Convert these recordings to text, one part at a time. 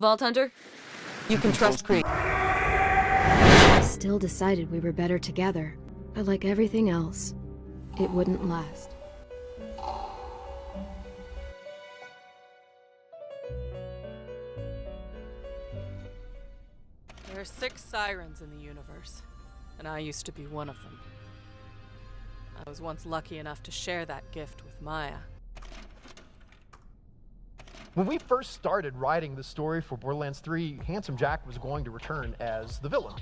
Vault Hunter, you can trust Creek. I still decided we were better together, but like everything else, it wouldn't last. There are 6 sirens in the universe, and I used to be one of them. I was once lucky enough to share that gift with Maya. When we first started writing the story for Borderlands 3, Handsome Jack was going to return as the villain.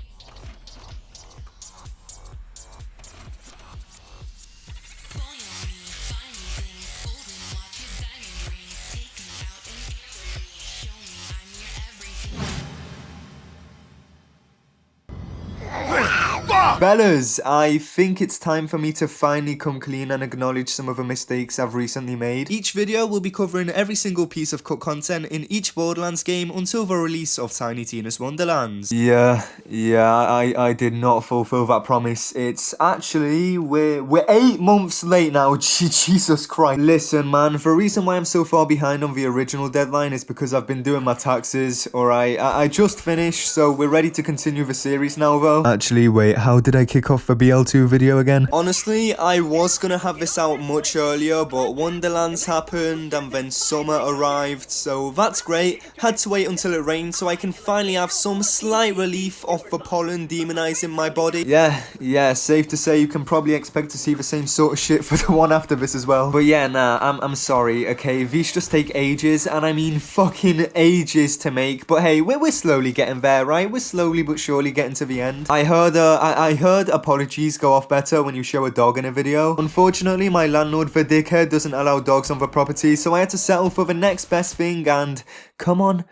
Fellas, I think it's time for me to finally come clean and acknowledge some of the mistakes I've recently made. Each video will be covering every single piece of cut content in each Borderlands game until the release of Tiny Tina's Wonderlands. Yeah, I did not fulfill that promise. It's actually, we're 8 months late now, Jesus Christ. Listen man, the reason why I'm so far behind on the original deadline is because I've been doing my taxes, alright? I just finished, so we're ready to continue the series now though. Actually, wait, how did I kick off the BL2 video again? Honestly, I was gonna have this out much earlier, but Wonderlands happened and then summer arrived, so that's great. Had to wait until it rained so I can finally have some slight relief off the pollen demonizing my body. Yeah, safe to say you can probably expect to see the same sort of shit for the one after this as well. But yeah, nah, I'm sorry, okay? These just take ages, and I mean fucking ages to make, but hey, we're slowly getting there, right? We're slowly but surely getting to the end. I heard apologies go off better when you show a dog in a video. Unfortunately, my landlord, the dickhead, doesn't allow dogs on the property, so I had to settle for the next best thing, and come on,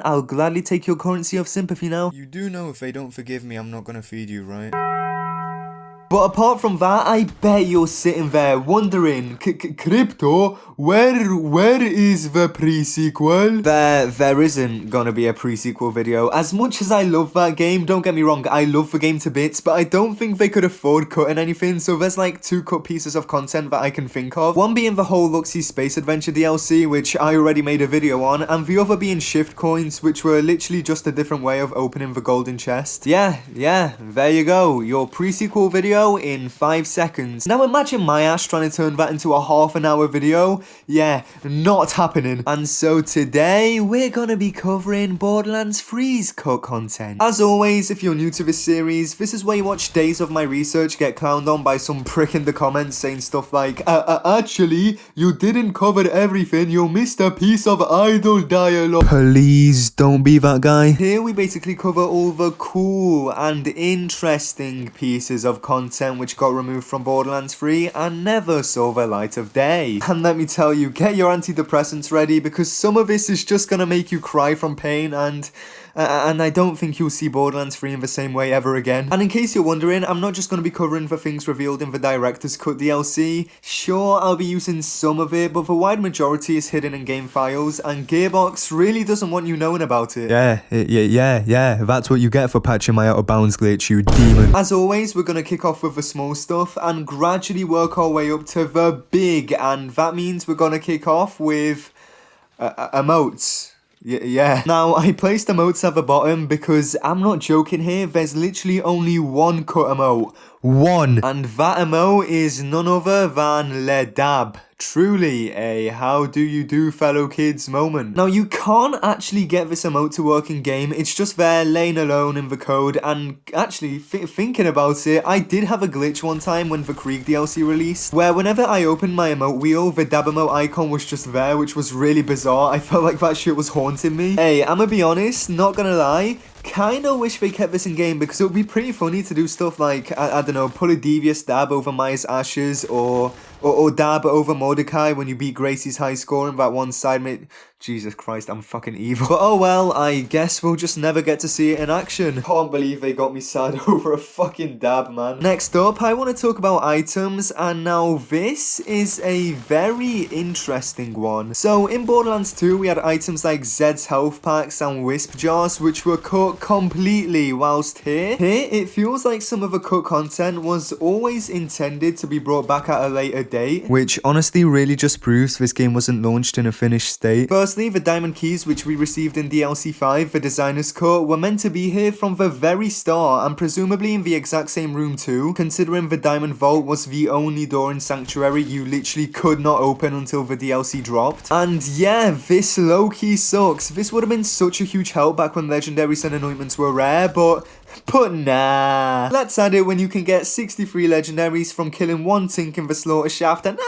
I'll gladly take your currency of sympathy now. You do know if they don't forgive me, I'm not gonna feed you, right? But apart from that, I bet you're sitting there wondering, Crypto, where is the pre-sequel? There isn't gonna be a pre-sequel video. As much as I love that game, don't get me wrong, I love the game to bits, but I don't think they could afford cutting anything, so there's like 2 cut pieces of content that I can think of. One being the whole Luxie Space Adventure DLC, which I already made a video on, and the other being shift coins, which were literally just a different way of opening the golden chest. Yeah, there you go, your pre-sequel video in 5 seconds. Now imagine my ass trying to turn that into a half-an-hour video. Yeah, not happening. And so today, we're gonna be covering Borderlands 3's cut content. As always, if you're new to this series, this is where you watch days of my research get clowned on by some prick in the comments saying stuff like, actually, you didn't cover everything, you missed a piece of idle dialogue. Please don't be that guy. Here we basically cover all the cool and interesting pieces of content which got removed from Borderlands 3 and never saw the light of day. And let me tell you, get your antidepressants ready because some of this is just gonna make you cry from pain, and I don't think you'll see Borderlands 3 in the same way ever again. And in case you're wondering, I'm not just going to be covering the things revealed in the Director's Cut DLC. Sure, I'll be using some of it, but the wide majority is hidden in game files, and Gearbox really doesn't want you knowing about it. Yeah, that's what you get for patching my out of bounds glitch, you demon. As always, we're going to kick off with the small stuff and gradually work our way up to the big, and that means we're going to kick off with emotes. Yeah. Now, I placed emotes at the bottom because I'm not joking here, there's literally only one cut emote. One. And that emote is none other than Le Dab. Truly a how do you do fellow kids moment. Now you can't actually get this emote to work in game, it's just there laying alone in the code, and actually thinking about it, I did have a glitch one time when the Krieg DLC released, where whenever I opened my emote wheel, the dab emote icon was just there, which was really bizarre. I felt like that shit was haunting me. Hey, I'ma be honest, not gonna lie, kinda wish they kept this in game because it would be pretty funny to do stuff like, I don't know, pull a devious dab over Maya's ashes, or dab over Mordecai when you beat Gracie's high score in that one side mate. Jesus Christ, I'm fucking evil. But oh well, I guess we'll just never get to see it in action. Can't believe they got me sad over a fucking dab, man. Next up, I want to talk about items, and now this is a very interesting one. So in Borderlands 2, we had items like Zed's health packs and wisp jars, which were cut completely, whilst here it feels like some of the cut content was always intended to be brought back at a later date, which honestly really just proves this game wasn't launched in a finished state. First Firstly, the diamond keys which we received in DLC 5, the designer's cut, were meant to be here from the very start and presumably in the exact same room too, considering the diamond vault was the only door in Sanctuary you literally could not open until the DLC dropped. And yeah, this low-key sucks. This would have been such a huge help back when legendaries and anointments were rare, but nah. Let's add it when you can get 63 legendaries from killing one tink in the slaughter shaft, and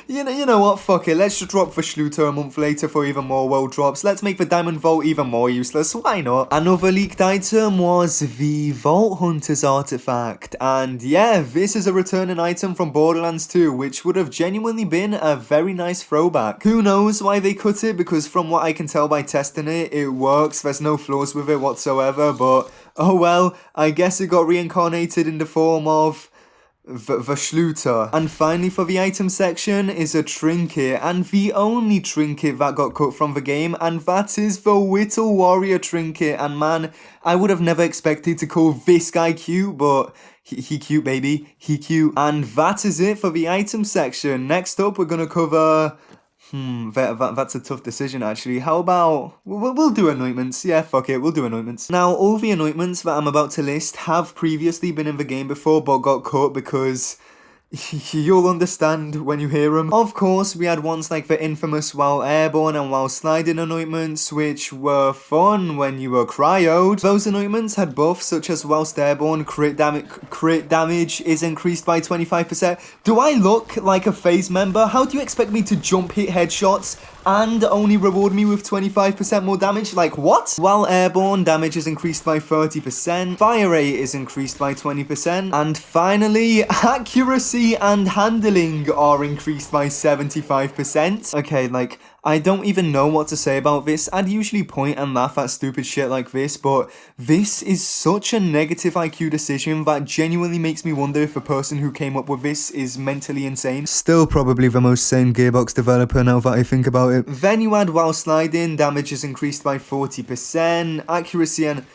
you know what, fuck it, let's just drop the Schluter a month later for even more world drops. Let's make the diamond vault even more useless, why not? Another leaked item was the Vault Hunter's artifact, and yeah, this is a returning item from Borderlands 2, which would have genuinely been a very nice throwback. Who knows why they cut it, because from what I can tell by testing it, it works, there's no flaws with it whatsoever, but oh well, I guess it got reincarnated in the form of the Schluter. And finally for the item section is a trinket, and the only trinket that got cut from the game, and that is the Whittle Warrior trinket. And man, I would have never expected to call this guy cute, but he cute, baby, he cute. And that is it for the item section. Next up we're gonna cover... that's a tough decision actually. How about, we'll do anointments. Yeah, fuck it, we'll do anointments. Now, all the anointments that I'm about to list have previously been in the game before but got cut because you'll understand when you hear them. Of course, we had ones like the infamous while airborne and while sliding anointments, which were fun when you were cryoed. Those anointments had buffs such as whilst airborne, crit damage is increased by 25%. Do I look like a phase member? How do you expect me to jump hit headshots and only reward me with 25% more damage? Like, what? While airborne, damage is increased by 30%, fire rate is increased by 20%, and finally, accuracy and handling are increased by 75%. Okay, like, I don't even know what to say about this. I'd usually point and laugh at stupid shit like this, but this is such a negative IQ decision that genuinely makes me wonder if the person who came up with this is mentally insane. Still probably the most sane Gearbox developer now that I think about it. Then you add while sliding, damage is increased by 40%, accuracy and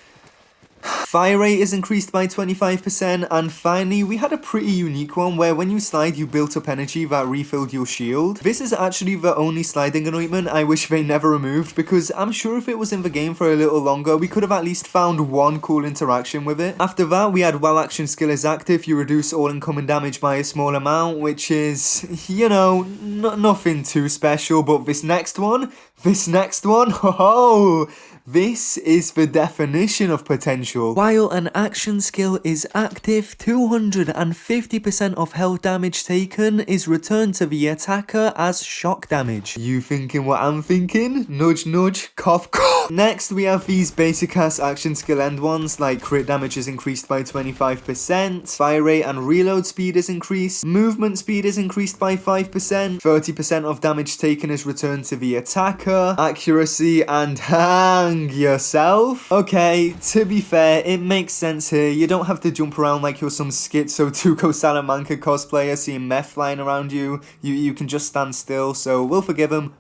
fire rate is increased by 25%, and finally we had a pretty unique one where when you slide you built up energy that refilled your shield. This is actually the only sliding anointment I wish they never removed, because I'm sure if it was in the game for a little longer we could have at least found one cool interaction with it. After that we had while action skill is active you reduce all incoming damage by a small amount, which is, you know, nothing too special, but this next one, oh, this is the definition of potential. While an action skill is active, 250% of health damage taken is returned to the attacker as shock damage. You thinking what I'm thinking? Nudge nudge, cough cough. Next we have these basic ass action skill end ones, like crit damage is increased by 25%, fire rate and reload speed is increased, movement speed is increased by 5%, 30% of damage taken is returned to the attacker, accuracy and hang yourself. Okay, to be fair, it makes sense here. You don't have to jump around like you're some schizo Tuco Salamanca cosplayer seeing meth flying around you. You can just stand still, so we'll forgive him.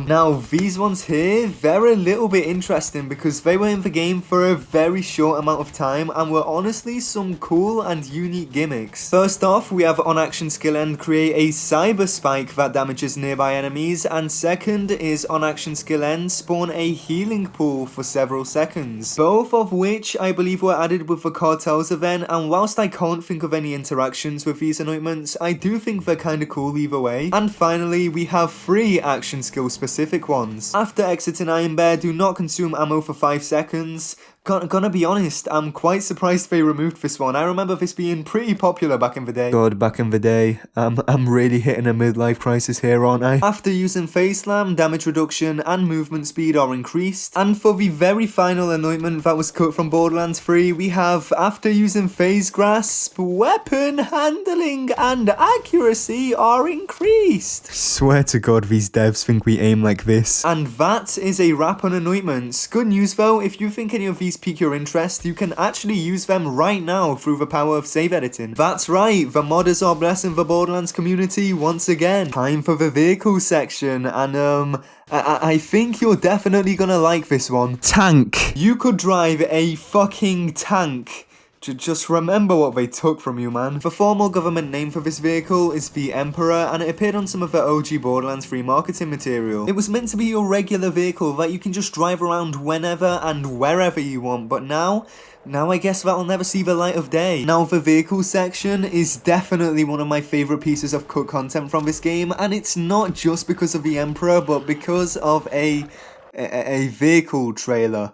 Now, these ones here, they're a little bit interesting because they were in the game for a very short amount of time and were honestly some cool and unique gimmicks. First off, we have on action skill end create a cyber spike that damages nearby enemies, and second is on action skill end spawn a healing pool for several seconds, both of which I believe were added with the Cartels event, and whilst I can't think of any interactions with these anointments, I do think they're kinda cool either way. And finally, we have 3 action skill specific ones. After exiting Iron Bear, do not consume ammo for 5 seconds. Gonna be honest, I'm quite surprised they removed this one. I remember this being pretty popular back in the day. God, back in the day. I'm really hitting a midlife crisis here, aren't I? After using Phase Slam, damage reduction and movement speed are increased. And for the very final anointment that was cut from Borderlands 3, we have, after using Phase Grasp, weapon handling and accuracy are increased. Swear to God, these devs think we aim like this. And that is a wrap on anointments. Good news though, if you think any of these pique your interest, you can actually use them right now through the power of save editing. That's right, the modders are blessing the Borderlands community once again. Time for the vehicle section, and I think you're definitely gonna like this one. Tank. You could drive a fucking tank Just remember what they took from you, man. The formal government name for this vehicle is the Emperor, and it appeared on some of the OG Borderlands 3 marketing material. It was meant to be your regular vehicle that you can just drive around whenever and wherever you want, but now I guess that'll never see the light of day. Now, the vehicle section is definitely one of my favourite pieces of cut content from this game, and it's not just because of the Emperor, but because of a vehicle trailer.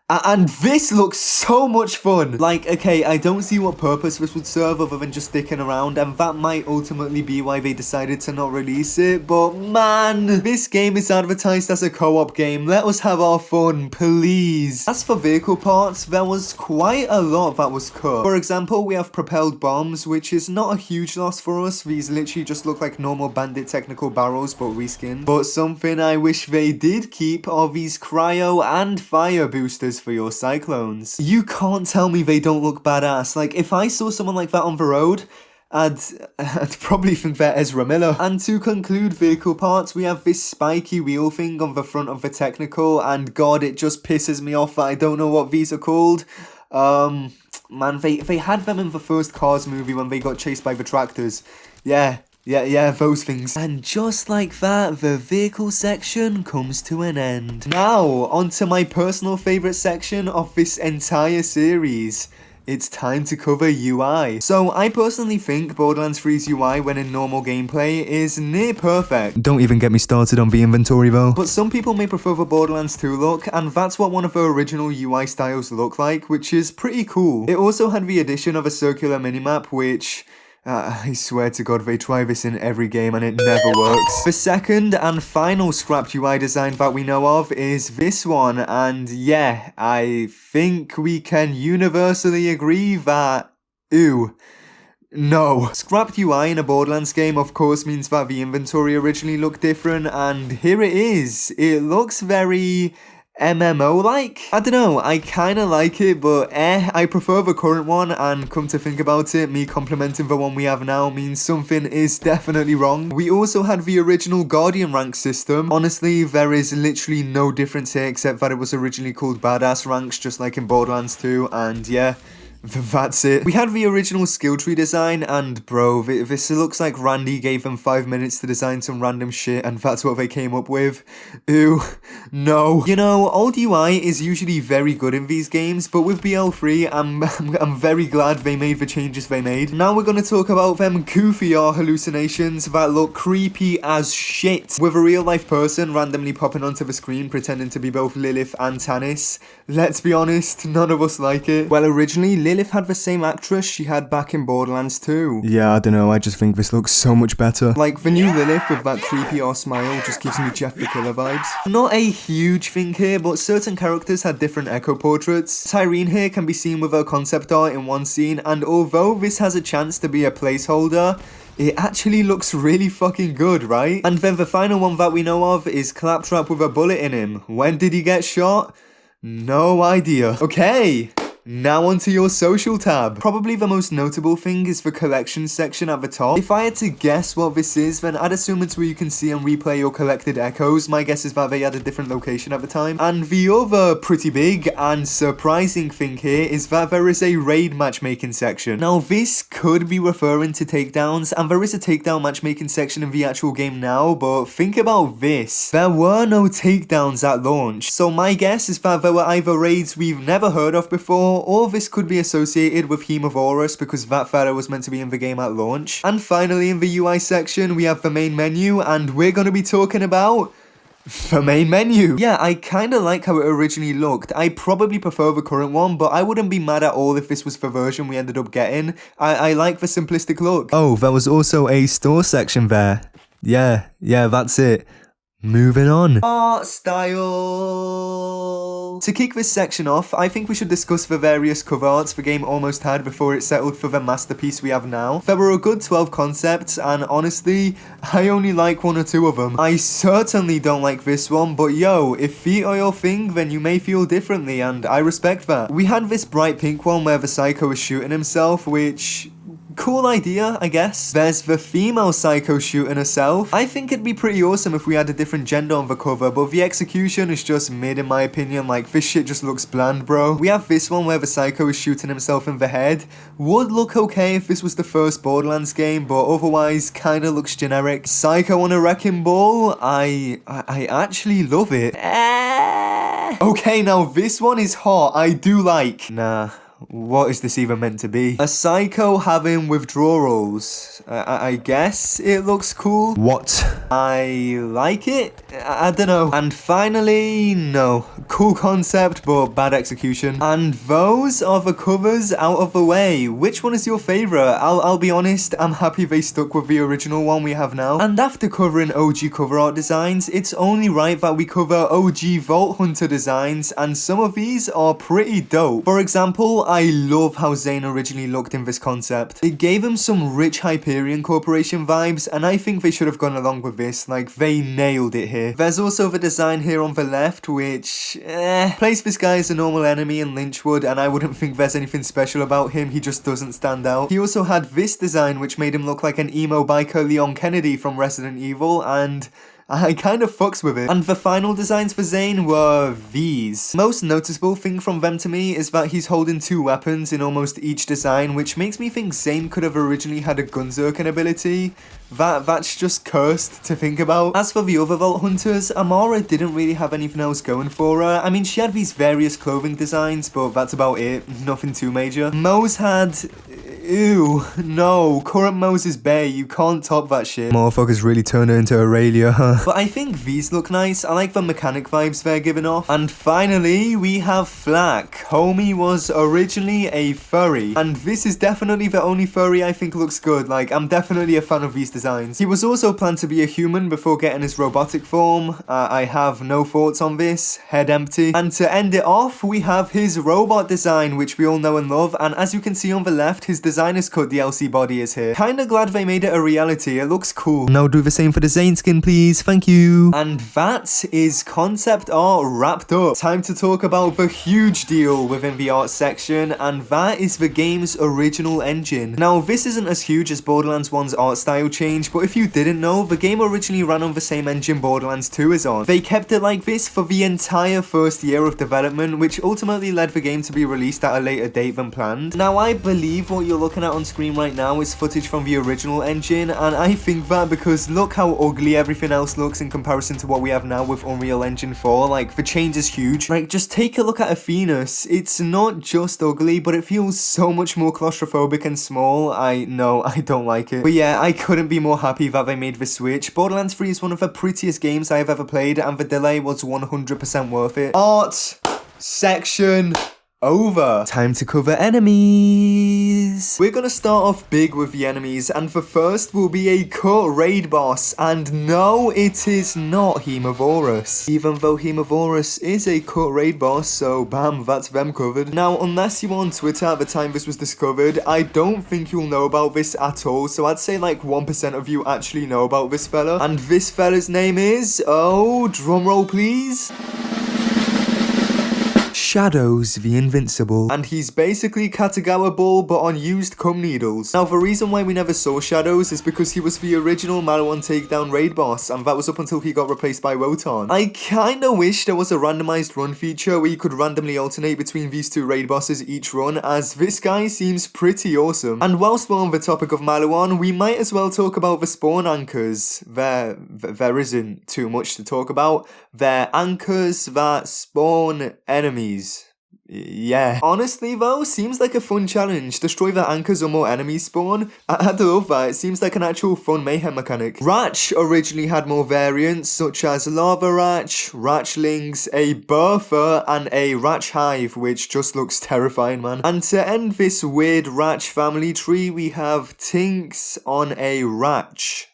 And this looks so much fun! Like, okay, I don't see what purpose this would serve other than just sticking around, and that might ultimately be why they decided to not release it, but man, this game is advertised as a co-op game. Let us have our fun, please. As for vehicle parts, there was quite a lot that was cut. For example, we have propelled bombs, which is not a huge loss for us. These literally just look like normal bandit technical barrels, but reskinned. But something I wish they did keep are these cryo and fire boosters for your cyclones. You can't tell me they don't look badass. Like, if I saw someone like that on the road, I'd probably think they're Ezra Miller. And to conclude vehicle parts, we have this spiky wheel thing on the front of the technical, and god, it just pisses me off that I don't know what these are called. Man, they had them in the first Cars movie when they got chased by the tractors. Yeah, those things. And just like that, the vehicle section comes to an end. Now, on to my personal favourite section of this entire series. It's time to cover UI. So, I personally think Borderlands 3's UI when in normal gameplay is near perfect. Don't even get me started on the inventory though. But some people may prefer the Borderlands 2 look, and that's what one of the original UI styles look like, which is pretty cool. It also had the addition of a circular minimap, which... I swear to god they try this in every game and it never works. The second and final scrapped UI design that we know of is this one, and yeah, I think we can universally agree that... Ew. No. Scrapped UI in a Borderlands game of course means that the inventory originally looked different, and here it is. It looks very... MMO-like? I don't know, I kinda like it, but I prefer the current one, and come to think about it, me complimenting the one we have now means something is definitely wrong. We also had the original Guardian rank system. Honestly, there is literally no difference here except that it was originally called Badass ranks, just like in Borderlands 2, and yeah, that's it. We had the original skill tree design, and bro, this looks like Randy gave them 5 minutes to design some random shit, and that's what they came up with. Ew. No. You know, old UI is usually very good in these games, but with BL3, I'm very glad they made the changes they made. Now we're gonna talk about them goofy AR hallucinations that look creepy as shit. With a real life person randomly popping onto the screen pretending to be both Lilith and Tannis. Let's be honest, none of us like it. Well, originally, Lilith had the same actress she had back in Borderlands 2. Yeah, I don't know, I just think this looks so much better. Like, the new Lilith with that creepy AR smile just gives me Jeff the Killer vibes. Not a huge thing here, but certain characters had different echo portraits. Tyrene here can be seen with her concept art in one scene, and although this has a chance to be a placeholder, it actually looks really fucking good, right? And then the final one that we know of is Claptrap with a bullet in him. When did he get shot? No idea. Okay. Now onto your social tab. Probably the most notable thing is the collection section at the top. If I had to guess what this is, then I'd assume it's where you can see and replay your collected echoes. My guess is that they had a different location at the time. And the other pretty big and surprising thing here is that there is a raid matchmaking section. Now this could be referring to takedowns, and there is a takedown matchmaking section in the actual game now, but think about this. There were no takedowns at launch. So my guess is that there were either raids we've never heard of before, or this could be associated with Hemovorus because that fella was meant to be in the game at launch. And finally in the UI section we have the main menu, and we're going to be talking about the main menu. Yeah, I kinda like how it originally looked. I probably prefer the current one, but I wouldn't be mad at all if this was the version we ended up getting. I like the simplistic look. Oh, there was also a store section there. Yeah, that's it. Moving on. Art style. To kick this section off, I think we should discuss the various cover arts the game almost had before it settled for the masterpiece we have now. There were a good 12 concepts, and honestly, I only like 1 or 2 of them. I certainly don't like this one, but yo, if feet are your thing, then you may feel differently, and I respect that. We had this bright pink one where the psycho is shooting himself, which... cool idea, I guess. There's the female Psycho shooting herself. I think it'd be pretty awesome if we had a different gender on the cover, but the execution is just mid in my opinion. Like, this shit just looks bland, bro. We have this one where the Psycho is shooting himself in the head. Would look okay if this was the first Borderlands game, but otherwise kinda looks generic. Psycho on a wrecking ball? I actually love it. Okay, now this one is hot. I do like. Nah. What is this even meant to be? A Psycho having withdrawals. I guess it looks cool. What? I like it? I don't know. And finally, no. Cool concept, but bad execution. And those are the covers out of the way. Which one is your favorite? I'll be honest, I'm happy they stuck with the original one we have now. And after covering OG cover art designs, it's only right that we cover OG Vault Hunter designs, and some of these are pretty dope. For example, I love how Zane originally looked in this concept. It gave him some rich Hyperion Corporation vibes, and I think they should have gone along with this. Like, they nailed it here. There's also the design here on the left, which, place this guy as a normal enemy in Lynchwood, and I wouldn't think there's anything special about him. He just doesn't stand out. He also had this design, which made him look like an emo biker Leon Kennedy from Resident Evil, and I kind of fucks with it. And the final designs for Zane were these. Most noticeable thing from them to me is that he's holding two weapons in almost each design, which makes me think Zane could have originally had a gunzerking ability. That's just cursed to think about. As for the other Vault Hunters, Amara didn't really have anything else going for her. I mean, she had these various clothing designs, but that's about it. Nothing too major. Moze had... Ew, no, current Moses Bay, you can't top that shit. Motherfuckers really turned her into Aurelia, huh? But I think these look nice. I like the mechanic vibes they're giving off. And finally, we have Flack. Homie was originally a furry, and this is definitely the only furry I think looks good. Like, I'm definitely a fan of these designs. He was also planned to be a human before getting his robotic form. I have no thoughts on this. Head empty. And to end it off, we have his robot design, which we all know and love. And as you can see on the left, his designer's cut DLC body is here. Kinda glad they made it a reality. It looks cool. Now do the same for the Zane skin, please. Thank you. And that is concept art wrapped up. Time to talk about the huge deal within the art section, and that is the game's original engine. Now, this isn't as huge as Borderlands 1's art style change, but if you didn't know, the game originally ran on the same engine Borderlands 2 is on. They kept it like this for the entire first year of development, which ultimately led the game to be released at a later date than planned. Now, I believe what you're looking at on screen right now is footage from the original engine, and I think that because look how ugly everything else looks in comparison to what we have now with Unreal Engine 4. Like, the change is huge. Like, just take a look at Athena's. It's not just ugly, but it feels so much more claustrophobic and small. I don't like it. But yeah, I couldn't be more happy that they made the switch. Borderlands 3 is one of the prettiest games I have ever played, and the delay was 100% worth it. Art section over. Time to cover enemies. We're gonna start off big with the enemies, and the first will be a cut raid boss, and no, it is not Hemovorus, even though Hemovorus is a cut raid boss, so bam, that's them covered. Now, unless you were on Twitter at the time this was discovered, I don't think you'll know about this at all, so I'd say like 1% of you actually know about this fella, and this fella's name is, oh, drumroll please, Shadows the Invincible, and he's basically Katagawa Ball but on used cum needles. Now, the reason why we never saw Shadows is because he was the original Maliwan takedown raid boss, and that was up until he got replaced by Wotan. I kinda wish there was a randomized run feature where you could randomly alternate between these two raid bosses each run, as this guy seems pretty awesome. And whilst we're on the topic of Maliwan, we might as well talk about the spawn anchors. There isn't too much to talk about. They're anchors that spawn enemies. Yeah. Honestly though, seems like a fun challenge. Destroy the anchors or more enemies spawn. I love that. It seems like an actual fun mayhem mechanic. Ratch originally had more variants such as Lava Ratch, Ratchlings, a Bertha, and a Ratch Hive, which just looks terrifying, man. And to end this weird Ratch family tree, we have Tinks on a Ratch.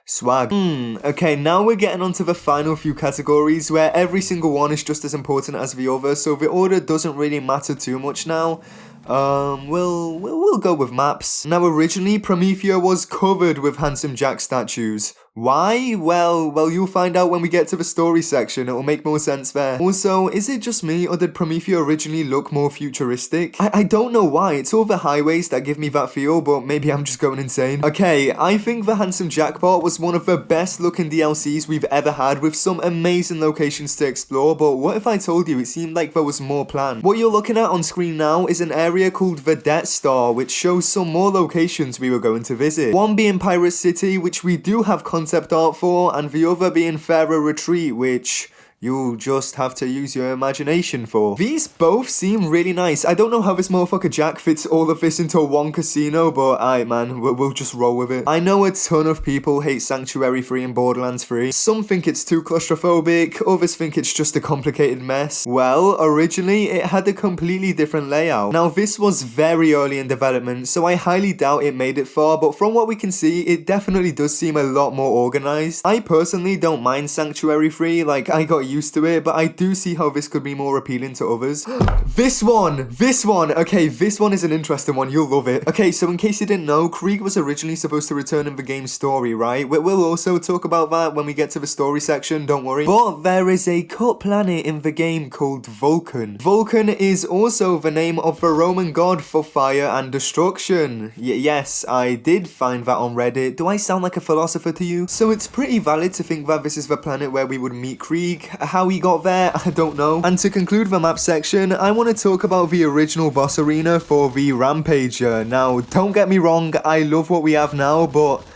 Swag. Okay, now we're getting onto the final few categories where every single one is just as important as the other, so the order doesn't really matter too much now. We'll go with maps. Now, originally, Promethea was covered with Handsome Jack statues. Why? Well, you'll find out when we get to the story section. It'll make more sense there. Also, is it just me, or did Promethea originally look more futuristic? I don't know why. It's all the highways that give me that feel, but maybe I'm just going insane. Okay, I think the Handsome Jackpot was one of the best looking DLCs we've ever had, with some amazing locations to explore, but what if I told you it seemed like there was more planned? What you're looking at on screen now is an area called the Death Star, which shows some more locations we were going to visit. One being Pirate City, which we do have concept art for, and the other being Pharaoh Retreat, which you'll just have to use your imagination for. These both seem really nice. I don't know how this motherfucker Jack fits all of this into one casino, but aight man, we'll just roll with it. I know a ton of people hate Sanctuary 3 and Borderlands 3. Some think it's too claustrophobic, others think it's just a complicated mess. Well, originally it had a completely different layout. Now this was very early in development, so I highly doubt it made it far, but from what we can see, it definitely does seem a lot more organized. I personally don't mind Sanctuary 3, like I got used to it, but I do see how this could be more appealing to others. This one, okay, this one is an interesting one, you'll love it. Okay, so in case you didn't know, Krieg was originally supposed to return in the game's story, right? We'll also talk about that when we get to the story section, don't worry. But there is a cut planet in the game called Vulcan. Vulcan is also the name of the Roman god for fire and destruction. Yes, I did find that on Reddit. Do I sound like a philosopher to you? So it's pretty valid to think that this is the planet where we would meet Krieg. How he got there, I don't know. And to conclude the map section, I want to talk about the original boss arena for the Rampager. Now, don't get me wrong, I love what we have now, but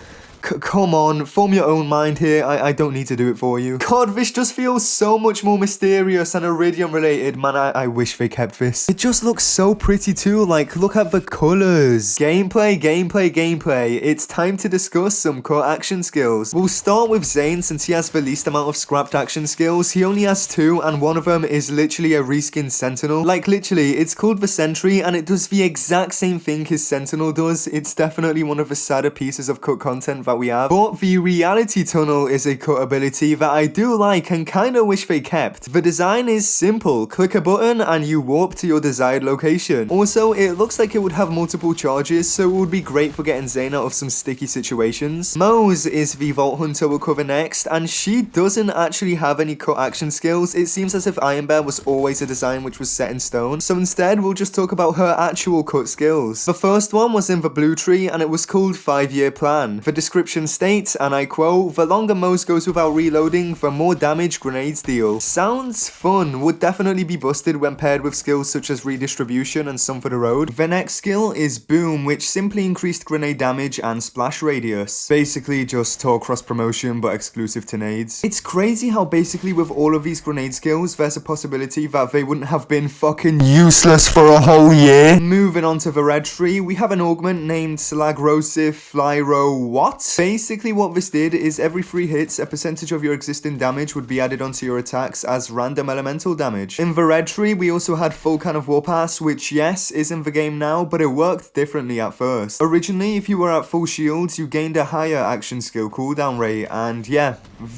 come on, form your own mind here. I don't need to do it for you. God, this just feels so much more mysterious and Iridium related. Man, I wish they kept this. It just looks so pretty too. Like, look at the colors. Gameplay. It's time to discuss some cut action skills. We'll start with Zane since he has the least amount of scrapped action skills. He only has 2 and one of them is literally a reskinned Sentinel. Like literally, it's called the Sentry and it does the exact same thing his Sentinel does. It's definitely one of the sadder pieces of cut content that we have, but the Reality Tunnel is a cut ability that I do like and kinda wish they kept. The design is simple, click a button and you warp to your desired location. Also, it looks like it would have multiple charges, so it would be great for getting Zane out of some sticky situations. Moze is the Vault Hunter we'll cover next, and she doesn't actually have any cut action skills. It seems as if Iron Bear was always a design which was set in stone, so instead we'll just talk about her actual cut skills. The first one was in the blue tree and it was called 5-year plan. The description states, and I quote, "The longer Moze goes without reloading, the more damage grenades deal." Sounds fun, would definitely be busted when paired with skills such as redistribution and some for the road. The next skill is boom, which simply increased grenade damage and splash radius. Basically just Tor cross promotion but exclusive to nades. It's crazy how basically with all of these grenade skills there's a possibility that they wouldn't have been fucking useless for a whole year. Moving on to the red tree, we have an augment named Slagrosif Flyro what? Basically what this did is every 3 hits, a percentage of your existing damage would be added onto your attacks as random elemental damage. In the red tree, we also had Vulcan of Warpass, which yes, is in the game now, but it worked differently at first. Originally, if you were at full shields, you gained a higher action skill cooldown rate, and yeah,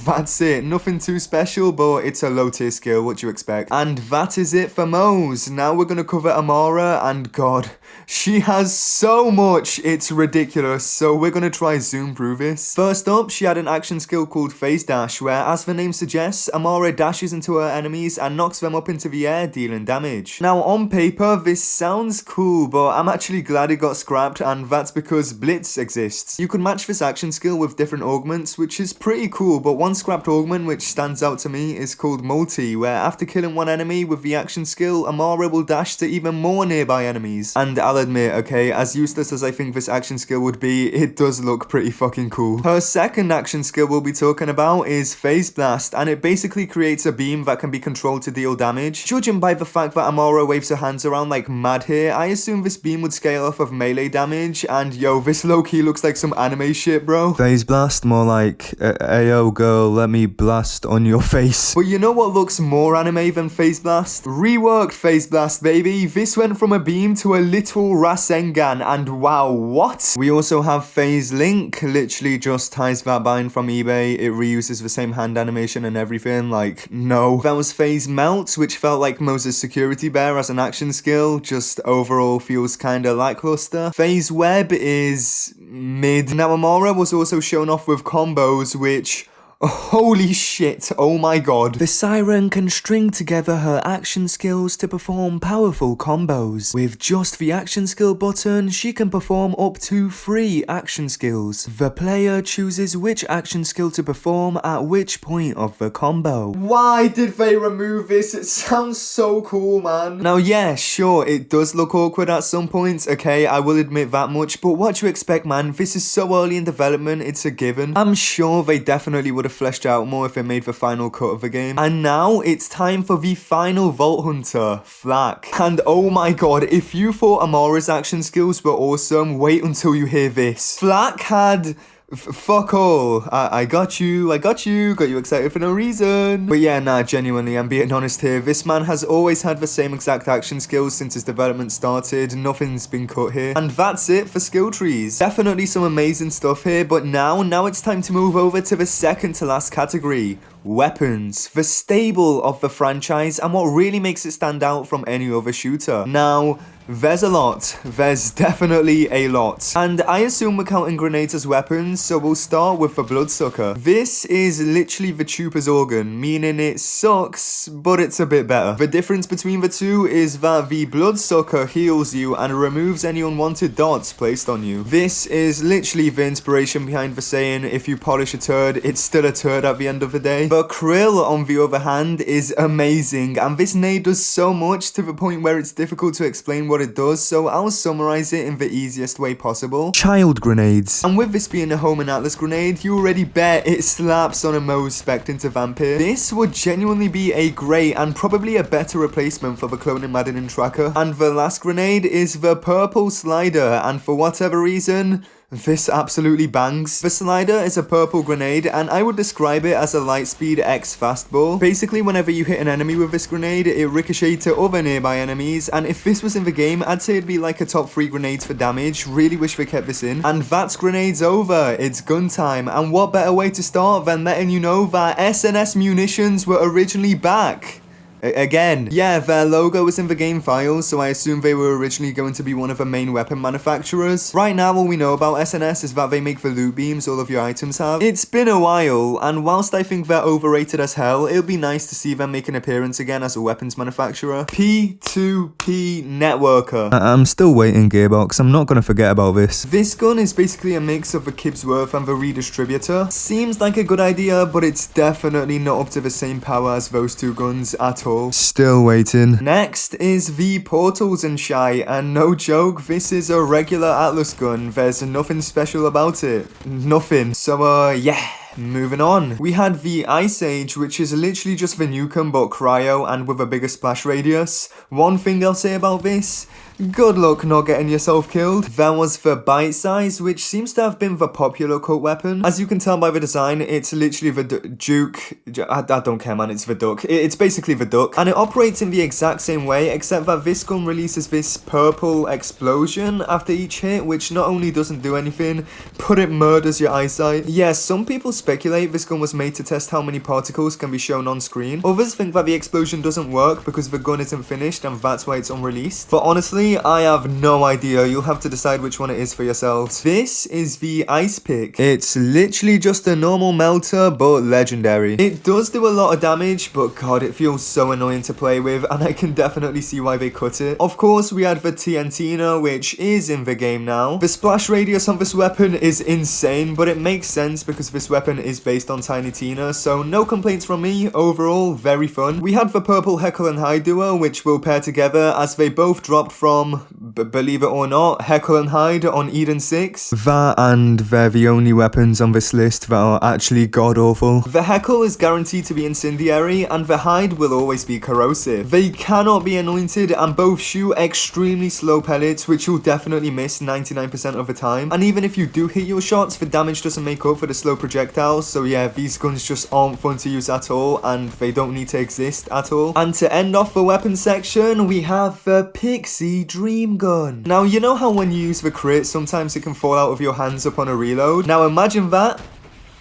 that's it. Nothing too special, but it's a low tier skill, what you expect. And that is it for Moze. Now we're gonna cover Amara, and god, she has so much, it's ridiculous, so we're gonna try zoom through this. First up, she had an action skill called Phase Dash, where as the name suggests, Amara dashes into her enemies and knocks them up into the air, dealing damage. Now on paper, this sounds cool, but I'm actually glad it got scrapped, and that's because Blitz exists. You can match this action skill with different augments, which is pretty cool, but one scrapped augment which stands out to me is called Multi, where after killing one enemy with the action skill, Amara will dash to even more nearby enemies. And I'll admit, okay, as useless as I think this action skill would be, it does look pretty fucking cool. Her second action skill we'll be talking about is Phase Blast, and it basically creates a beam that can be controlled to deal damage. Judging by the fact that Amara waves her hands around like mad here, I assume this beam would scale off of melee damage, and yo, this low-key looks like some anime shit, bro. Phase Blast, more like, ayo girl, let me blast on your face. But you know what looks more anime than Phase Blast? Reworked Phase Blast, baby. This went from a beam to a literal Fatal Rasengan, and wow, what? We also have Phase Link, literally just ties that bind from eBay. It reuses the same hand animation and everything, like, no. There was Phase Melt, which felt like Moze's security bear as an action skill, just overall feels kinda lackluster. Phase Web is mid. Now Amara was also shown off with combos, which... holy shit, oh my god. The Siren can string together her action skills to perform powerful combos. With just the action skill button, she can perform up to 3 action skills. The player chooses which action skill to perform at which point of the combo. Why did they remove this? It sounds so cool, man. Now yeah, sure, it does look awkward at some points, okay, I will admit that much, but what do you expect, man? This is so early in development, it's a given. I'm sure they definitely would have fleshed out more if it made the final cut of the game. And now it's time for the final Vault Hunter, Flak. And oh my god, if you thought Amara's action skills were awesome, wait until you hear this. Flak had... fuck all. I got you excited for no reason. But yeah, nah, genuinely, I'm being honest here. This man has always had the same exact action skills since his development started. Nothing's been cut here. And that's it for skill trees. Definitely some amazing stuff here, but now it's time to move over to the second to last category. Weapons, the staple of the franchise and what really makes it stand out from any other shooter. Now, there's a lot. There's definitely a lot. And I assume we're counting grenades as weapons, so we'll start with the Bloodsucker. This is literally the trooper's organ, meaning it sucks, but it's a bit better. The difference between the two is that the Bloodsucker heals you and removes any unwanted dots placed on you. This is literally the inspiration behind the saying, if you polish a turd, it's still a turd at the end of the day. But Krill, on the other hand, is amazing, and this nade does so much to the point where it's difficult to explain what it does, so I'll summarize it in the easiest way possible. Child grenades. And with this being a Home and Atlas grenade, you already bet it slaps on a Moze spec into Vampire. This would genuinely be a great and probably a better replacement for the cloning Maddening tracker. And the last grenade is the purple slider, and for whatever reason, this absolutely bangs. The slider is a purple grenade, and I would describe it as a Lightspeed X fastball. Basically, whenever you hit an enemy with this grenade, it ricochets to other nearby enemies, and if this was in the game, I'd say it'd be like a top 3 grenades for damage. Really wish they kept this in. And that's grenades over. It's gun time, and what better way to start than letting you know that SNS munitions were originally back. Again, yeah, their logo is in the game files, so I assume they were originally going to be one of the main weapon manufacturers. Right now, all we know about SNS is that they make the loot beams all of your items have. It's been a while, and whilst I think they're overrated as hell, it'll be nice to see them make an appearance again as a weapons manufacturer. P2P Networker. I'm still waiting, Gearbox. I'm not gonna forget about this. This gun is basically a mix of the Kibsworth and the Redistributor. Seems like a good idea, but it's definitely not up to the same power as those two guns at all. Still waiting. Next is the Portals and Shy, and no joke, this is a regular Atlas gun. There's nothing special about it. Nothing. So, yeah. Moving on. We had the Ice Age, which is literally just the Nukem but cryo and with a bigger splash radius. One thing I'll say about this, good luck not getting yourself killed. There was the Bite Size, which seems to have been the popular cult weapon. As you can tell by the design, it's literally the Duke. I don't care, man, it's the Duck. It's basically the Duck. And it operates in the exact same way, except that this gun releases this purple explosion after each hit, which not only doesn't do anything, but it murders your eyesight. Yeah, some people speculate this gun was made to test how many particles can be shown on screen. Others think that the explosion doesn't work because the gun isn't finished and that's why it's unreleased. But honestly, I have no idea. You'll have to decide which one it is for yourselves. This is the Ice Pick. It's literally just a normal melter, but legendary. It does do a lot of damage, but god, it feels so annoying to play with, and I can definitely see why they cut it. Of course, we had the TNTina, which is in the game now. The splash radius on this weapon is insane, but it makes sense because this weapon is based on Tiny Tina, so no complaints from me. Overall, very fun. We had the purple Heckle and Hyde duo, which will pair together as they both dropped from, believe it or not, Heckle and Hyde on Eden 6. That and they're the only weapons on this list that are actually god-awful. The Heckle is guaranteed to be incendiary, and the Hyde will always be corrosive. They cannot be anointed, and both shoot extremely slow pellets, which you'll definitely miss 99% of the time. And even if you do hit your shots, the damage doesn't make up for the slow projectiles, so yeah, these guns just aren't fun to use at all, and they don't need to exist at all. And to end off the weapon section, we have the Pixie Dream gun. Now, you know how when you use the crit, sometimes it can fall out of your hands upon a reload? Now imagine that,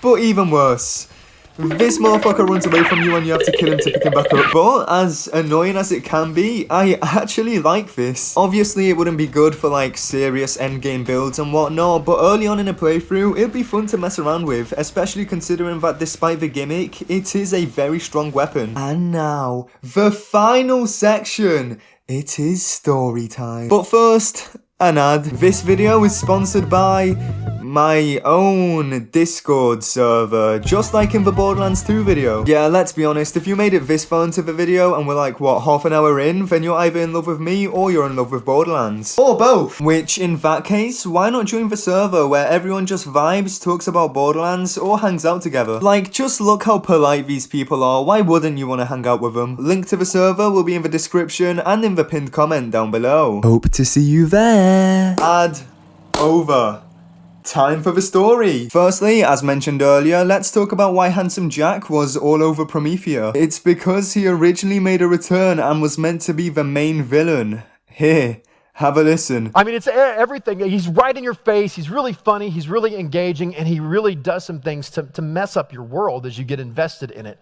but even worse. This motherfucker runs away from you and you have to kill him to pick him back up. But as annoying as it can be, I actually like this. Obviously, it wouldn't be good for like serious endgame builds and whatnot, but early on in a playthrough, it'd be fun to mess around with, especially considering that despite the gimmick, it is a very strong weapon. And now, the final section. It is story time. But first, an ad. This video is sponsored by my own Discord server, just like in the Borderlands 2 video. Yeah, let's be honest, if you made it this far into the video and we're like, what, half an hour in, then you're either in love with me or you're in love with Borderlands. Or both. Which, in that case, why not join the server where everyone just vibes, talks about Borderlands, or hangs out together? Like, just look how polite these people are, why wouldn't you want to hang out with them? Link to the server will be in the description and in the pinned comment down below. Hope to see you there. Ad over. Time for the story. Firstly, as mentioned earlier, let's talk about why Handsome Jack was all over Promethea. It's because he originally made a return and was meant to be the main villain. Here, have a listen. I mean, it's everything. He's right in your face. He's really funny. He's really engaging. And he really does some things to mess up your world as you get invested in it.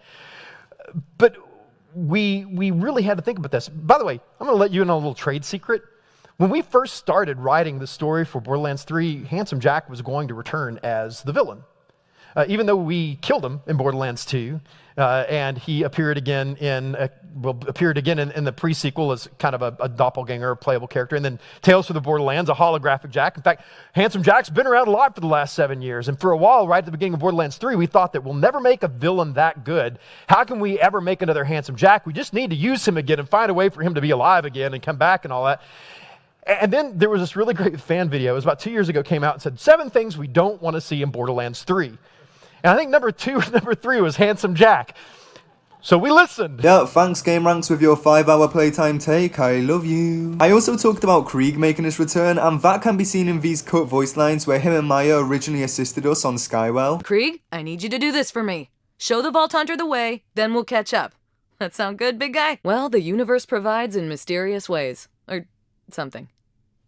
But we really had to think about this. By the way, I'm going to let you in on a little trade secret. When we first started writing the story for Borderlands 3, Handsome Jack was going to return as the villain. Even though we killed him in Borderlands 2, and he appeared again in the pre-sequel as kind of a doppelganger, playable character, and then Tales from the Borderlands, a holographic Jack. In fact, Handsome Jack's been around a lot for the last 7 years, and for a while, right at the beginning of Borderlands 3, we thought that we'll never make a villain that good. How can we ever make another Handsome Jack? We just need to use him again and find a way for him to be alive again and come back and all that. And then there was this really great fan video. It was about 2 years ago, came out and said, 7 things we don't want to see in Borderlands 3. And I think number 2 and number 3 was Handsome Jack. So we listened. Yeah, thanks Game Ranks with your 5-hour playtime take. I love you. I also talked about Krieg making his return, and that can be seen in these cut voice lines where him and Maya originally assisted us on Skywell. Krieg, I need you to do this for me. Show the Vault Hunter the way, then we'll catch up. That sound good, big guy? Well, the universe provides in mysterious ways. Or something.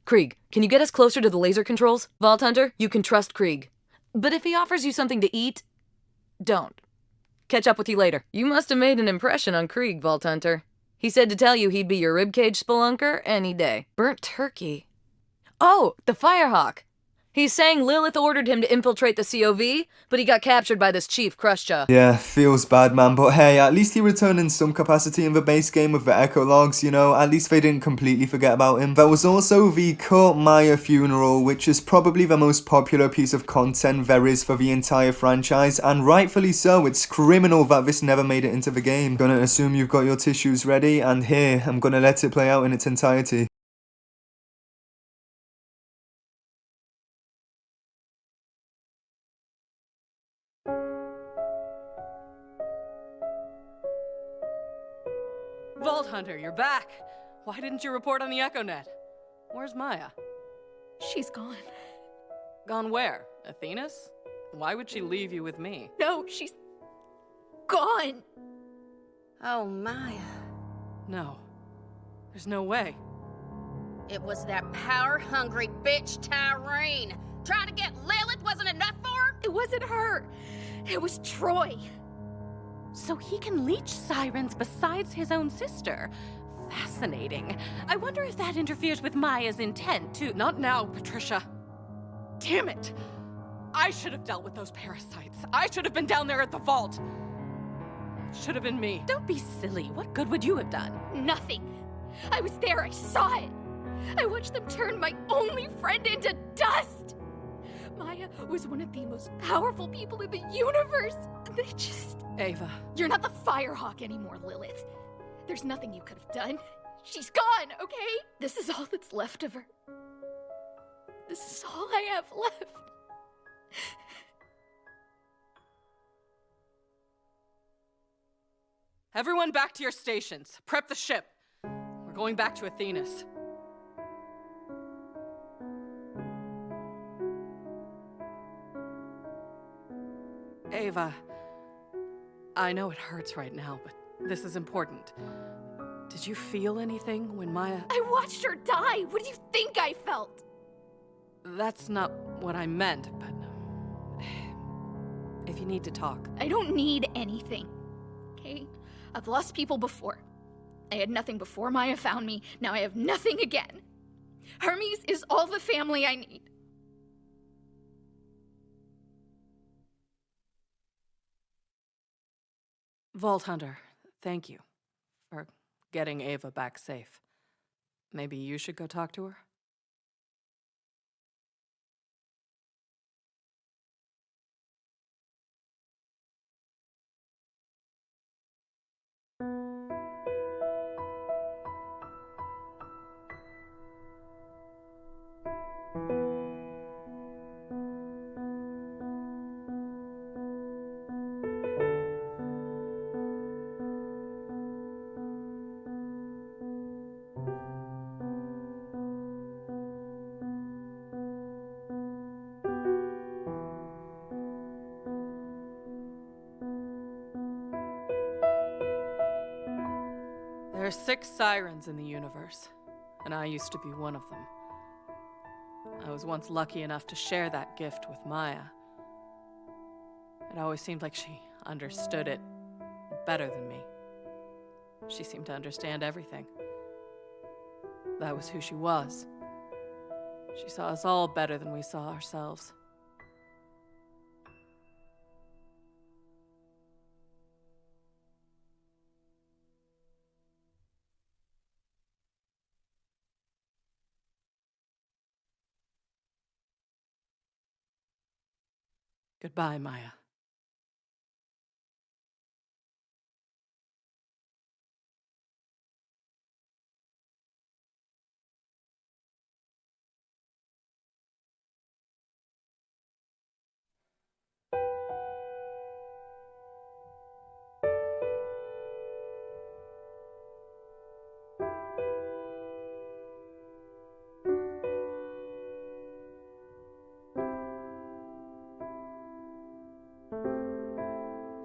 Krieg, can you get us closer to the laser controls? Vault Hunter, you can trust Krieg. But if he offers you something to eat, don't. Catch up with you later. You must have made an impression on Krieg, Vault Hunter. He said to tell you he'd be your ribcage spelunker any day. Burnt turkey. Oh, the Firehawk. He's saying Lilith ordered him to infiltrate the COV, but he got captured by this chief, Crushjaw. Yeah, feels bad, man, but hey, at least he returned in some capacity in the base game with the Echo Logs, you know, at least they didn't completely forget about him. There was also the Cut Maya funeral, which is probably the most popular piece of content there is for the entire franchise, and rightfully so. It's criminal that this never made it into the game. Gonna assume you've got your tissues ready, and here, I'm gonna let it play out in its entirety. Vault Hunter, you're back. Why didn't you report on the EchoNet? Where's Maya? She's gone. Gone where? Athena's? Why would she leave you with me? No, she's gone. Oh, Maya. No. There's no way. It was that power-hungry bitch Tyrene. Trying to get Lilith wasn't enough for her? It wasn't her. It was Troy. So he can leech sirens besides his own sister. Fascinating. I wonder if that interferes with Maya's intent, too. Not now, Patricia. Damn it! I should have dealt with those parasites. I should have been down there at the vault. It should have been me. Don't be silly. What good would you have done? Nothing. I was there. I saw it. I watched them turn my only friend into dust. Maya was one of the most powerful people in the universe. They just... Ava. You're not the Firehawk anymore, Lilith. There's nothing you could have done. She's gone, okay? This is all that's left of her. This is all I have left. Everyone back to your stations. Prep the ship. We're going back to Athena's. Ava, I know it hurts right now, but this is important. Did you feel anything when Maya... I watched her die! What do you think I felt? That's not what I meant, but... If you need to talk. I don't need anything, okay? I've lost people before. I had nothing before Maya found me, now I have nothing again. Hermes is all the family I need. Vault Hunter, thank you for getting Ava back safe. Maybe you should go talk to her? There are 6 sirens in the universe, and I used to be one of them. I was once lucky enough to share that gift with Maya. It always seemed like she understood it better than me. She seemed to understand everything. That was who she was. She saw us all better than we saw ourselves. Goodbye, Maya.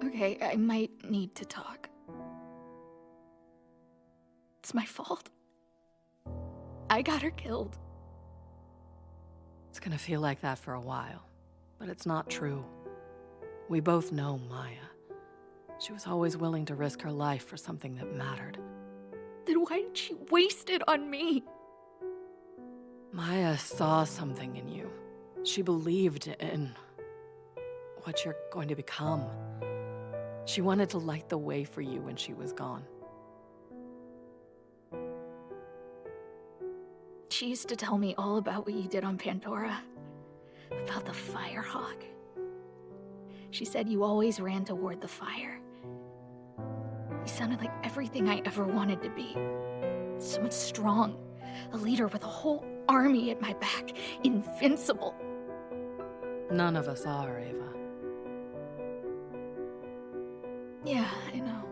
Okay, I might need to talk. It's my fault. I got her killed. It's gonna feel like that for a while, but it's not true. We both know Maya. She was always willing to risk her life for something that mattered. Then why did she waste it on me? Maya saw something in you. She believed in what you're going to become. She wanted to light the way for you when she was gone. She used to tell me all about what you did on Pandora. About the Firehawk. She said you always ran toward the fire. You sounded like everything I ever wanted to be. Someone strong. A leader with a whole army at my back. Invincible. None of us are, Ava. Yeah, I know.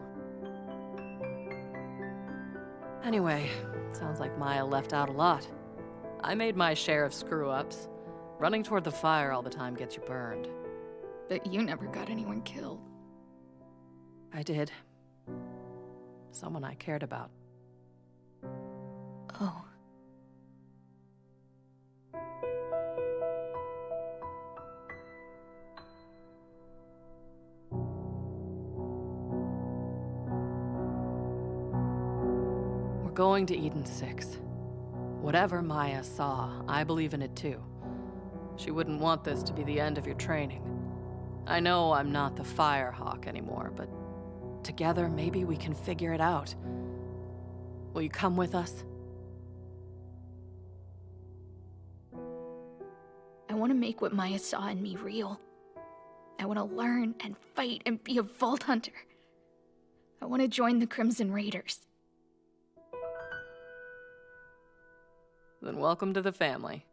Anyway, sounds like Maya left out a lot. I made my share of screw-ups. Running toward the fire all the time gets you burned. But you never got anyone killed. I did. Someone I cared about. Oh. We're going to Eden 6. Whatever Maya saw, I believe in it too. She wouldn't want this to be the end of your training. I know I'm not the Firehawk anymore, but together maybe we can figure it out. Will you come with us? I want to make what Maya saw in me real. I want to learn and fight and be a Vault Hunter. I want to join the Crimson Raiders. Then welcome to the family.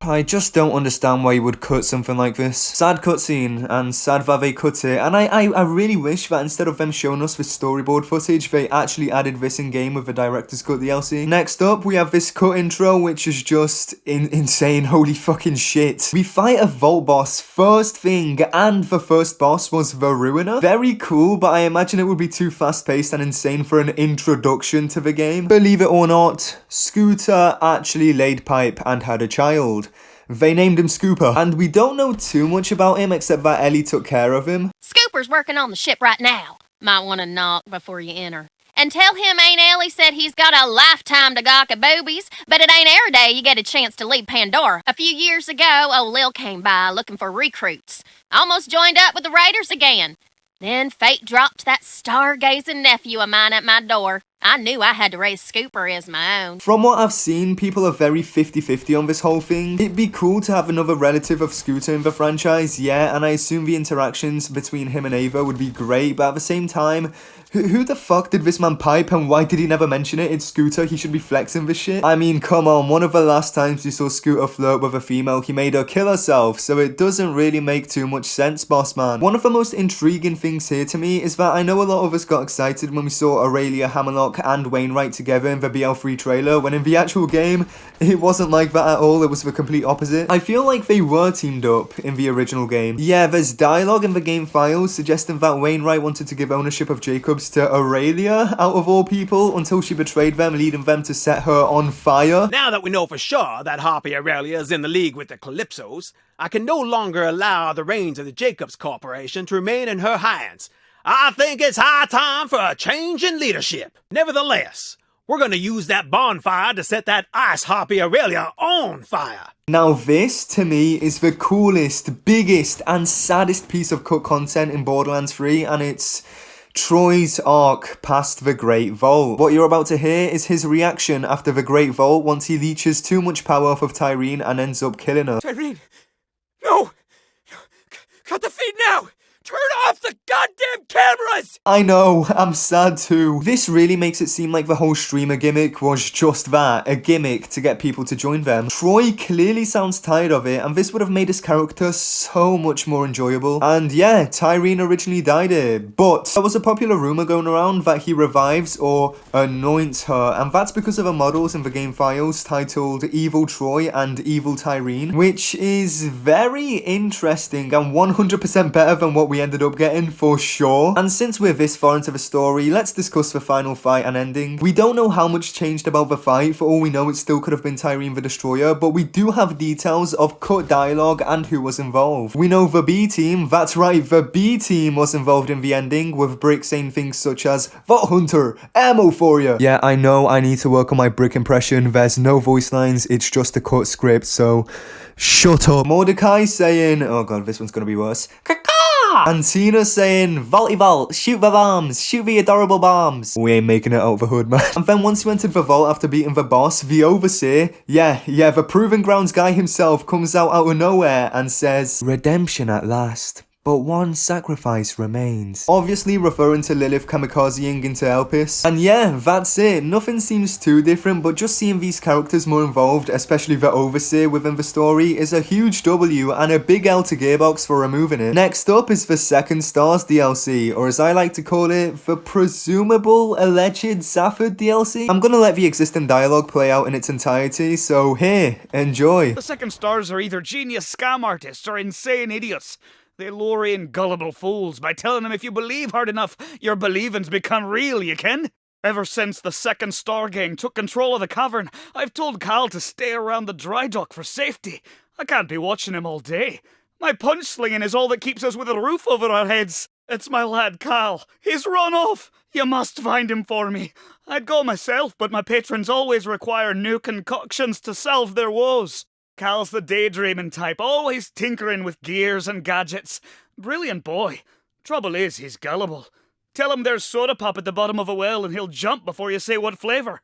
I just don't understand why you would cut something like this. Sad cutscene, and sad that they cut it, and I really wish that instead of them showing us the storyboard footage, they actually added this in-game with the director's cut DLC. Next up, we have this cut intro, which is just insane, holy fucking shit. We fight a vault boss first thing, and the first boss was the Ruiner. Very cool, but I imagine it would be too fast-paced and insane for an introduction to the game. Believe it or not, Scooter actually laid pipe and had a child. They named him Scooper, and we don't know too much about him except that Ellie took care of him. Scooper's working on the ship right now. Might want to knock before you enter. And tell him Aunt Ellie said he's got a lifetime to gawk at boobies, but it ain't every day you get a chance to leave Pandora. A few years ago, old Lil came by looking for recruits. Almost joined up with the Raiders again. Then fate dropped that stargazing nephew of mine at my door. I knew I had to raise Scooper as my own. From what I've seen, people are very 50-50 on this whole thing. It'd be cool to have another relative of Scooter in the franchise, yeah, and I assume the interactions between him and Ava would be great, but at the same time, who the fuck did this man pipe and why did he never mention it? It's Scooter, he should be flexing this shit. I mean, come on, one of the last times we saw Scooter flirt with a female, he made her kill herself, so it doesn't really make too much sense, boss man. One of the most intriguing things here to me is that I know a lot of us got excited when we saw Aurelia, Hammerlock and Wainwright together in the BL3 trailer, when in the actual game, it wasn't like that at all, it was the complete opposite. I feel like they were teamed up in the original game. Yeah, there's dialogue in the game files suggesting that Wainwright wanted to give ownership of Jacobs to Aurelia, out of all people, until she betrayed them, leading them to set her on fire. Now that we know for sure that Harpy Aurelia is in the league with the Calypsos, I can no longer allow the reins of the Jacobs Corporation to remain in her hands. I think it's high time for a change in leadership. Nevertheless, we're gonna use that bonfire to set that Ice Harpy Aurelia on fire. Now this, to me, is the coolest, biggest, and saddest piece of cut content in Borderlands 3, and it's Troy's arc past the Great Vault. What you're about to hear is his reaction after the Great Vault once he leeches too much power off of Tyreen and ends up killing her. Tyreen, no! Cut the feed now! Turn off the goddamn cameras! I know, I'm sad too. This really makes it seem like the whole streamer gimmick was just that, a gimmick to get people to join them. Troy clearly sounds tired of it, and this would have made his character so much more enjoyable. And yeah, Tyreen originally died here, but there was a popular rumor going around that he revives or anoints her, and that's because of the models in the game files titled Evil Troy and Evil Tyreen, which is very interesting and 100% better than what we ended up getting, for sure. And since we're this far into the story, let's discuss the final fight and ending. We don't know how much changed about the fight, for all we know it still could have been Tyreen the Destroyer, but we do have details of cut dialogue and who was involved. We know the B team, that's right, the B team was involved in the ending, with Brick saying things such as, "Vault Hunter, ammo for ya." Yeah, I know I need to work on my Brick impression, there's no voice lines, it's just a cut script, so shut up. Mordecai saying, oh god, this one's gonna be worse, and Tina saying, "Vaulty vault, shoot the bombs, shoot the adorable bombs." We ain't making it out of the hood, man. And then once you entered the vault after beating the boss, the Overseer, yeah, the Proving Grounds guy himself comes out of nowhere and says, "Redemption at last. But one sacrifice remains." Obviously referring to Lilith kamikazeing into Elpis. And yeah, that's it. Nothing seems too different, but just seeing these characters more involved, especially the Overseer within the story, is a huge W and a big L to Gearbox for removing it. Next up is the Second Stars DLC, or as I like to call it, the presumable alleged Safford DLC. I'm gonna let the existing dialogue play out in its entirety, so here, enjoy. The Second Stars are either genius scam artists or insane idiots. They lure in gullible fools by telling them if you believe hard enough, your believings become real, you ken? Ever since the Second Star gang took control of the cavern, I've told Cal to stay around the dry dock for safety. I can't be watching him all day. My punch slinging is all that keeps us with a roof over our heads. It's my lad Cal. He's run off. You must find him for me. I'd go myself, but my patrons always require new concoctions to salve their woes. Cal's the daydreaming type, always tinkering with gears and gadgets. Brilliant boy. Trouble is, he's gullible. Tell him there's soda pop at the bottom of a well and he'll jump before you say what flavour.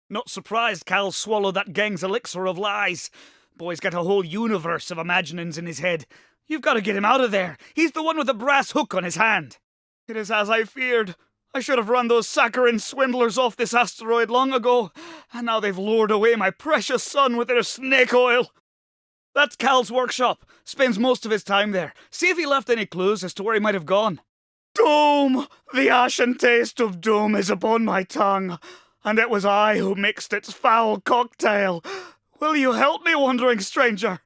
Not surprised Cal swallowed that gang's elixir of lies. Boy's got a whole universe of imaginings in his head. You've got to get him out of there. He's the one with the brass hook on his hand. It is as I feared. I should have run those saccharine swindlers off this asteroid long ago, and now they've lured away my precious son with their snake oil. That's Cal's workshop. Spends most of his time there. See if he left any clues as to where he might have gone. Doom! The ashen taste of doom is upon my tongue, and it was I who mixed its foul cocktail. Will you help me, wandering stranger?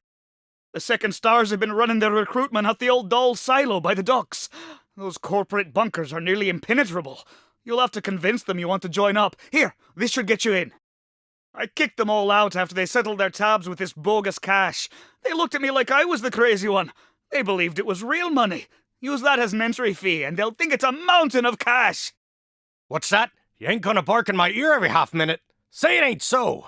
The Second Stars have been running their recruitment at the old doll silo by the docks. Those corporate bunkers are nearly impenetrable. You'll have to convince them you want to join up. Here, this should get you in. I kicked them all out after they settled their tabs with this bogus cash. They looked at me like I was the crazy one. They believed it was real money. Use that as an entry fee, and they'll think it's a mountain of cash. What's that? You ain't gonna bark in my ear every half minute. Say it ain't so.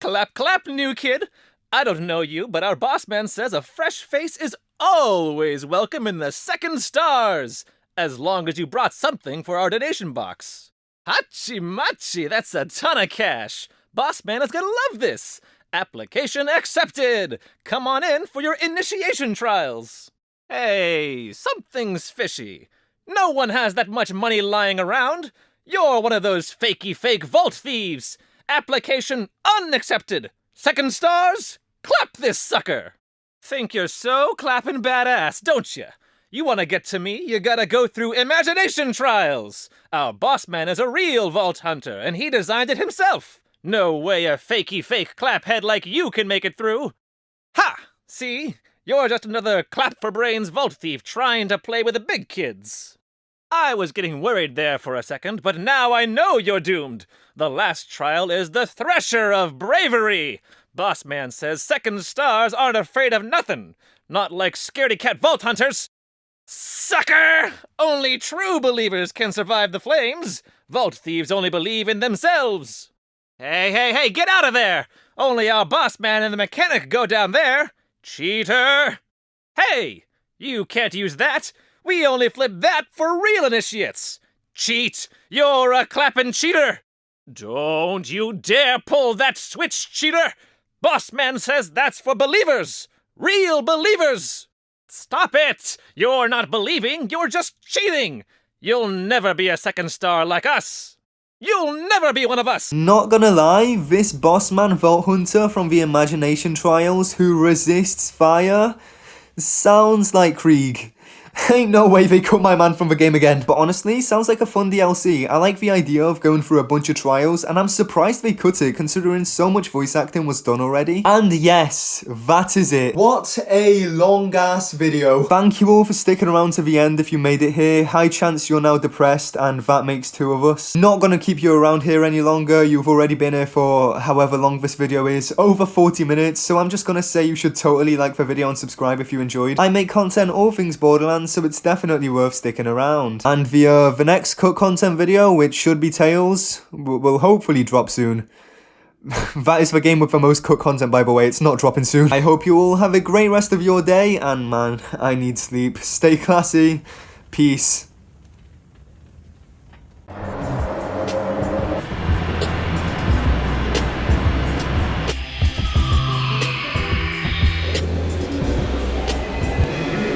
Clap, clap, new kid. I don't know you, but our boss man says a fresh face is always welcome in the Second Stars, as long as you brought something for our donation box. Hachi machi, that's a ton of cash. Boss man is gonna love this. Application accepted. Come on in for your initiation trials. Hey, something's fishy. No one has that much money lying around. You're one of those fakey fake vault thieves. Application unaccepted. Second Stars, clap this sucker. Think you're so clappin' badass, don't you? You want to get to me, you gotta go through imagination trials. Our boss man is a real vault hunter, and he designed it himself. No way a fakey fake claphead like you can make it through. Ha! See? You're just another clap-for-brains vault thief trying to play with the big kids. I was getting worried there for a second, but now I know you're doomed. The last trial is the Thresher of Bravery. Boss man says Second Stars aren't afraid of nothing. Not like scaredy cat vault hunters. Sucker! Only true believers can survive the flames. Vault thieves only believe in themselves. Hey, get out of there! Only our boss man and the mechanic go down there. Cheater! Hey! You can't use that! We only flip that for real initiates! Cheat! You're a clappin' cheater! Don't you dare pull that switch, cheater! Boss man says that's for believers! Real believers! Stop it! You're not believing, you're just cheating! You'll never be a Second Star like us! You'll never be one of us! Not gonna lie, this boss man vault hunter from the Imagination Trials who resists fire sounds like Krieg. Ain't no way they cut my man from the game again. But honestly, sounds like a fun DLC. I like the idea of going through a bunch of trials, and I'm surprised they cut it considering so much voice acting was done already. And yes, that is it. What a long ass video. Thank you all for sticking around to the end if you made it here. High chance you're now depressed, and that makes two of us. Not gonna keep you around here any longer. You've already been here for however long this video is, over 40 minutes, so I'm just gonna say you should totally like the video and subscribe if you enjoyed. I make content all things Borderlands, so it's definitely worth sticking around. And the next cut content video, which should be Tales, will hopefully drop soon. That is the game with the most cut content, by the way. It's not dropping soon. I hope you all have a great rest of your day, and man, I need sleep. Stay classy. Peace.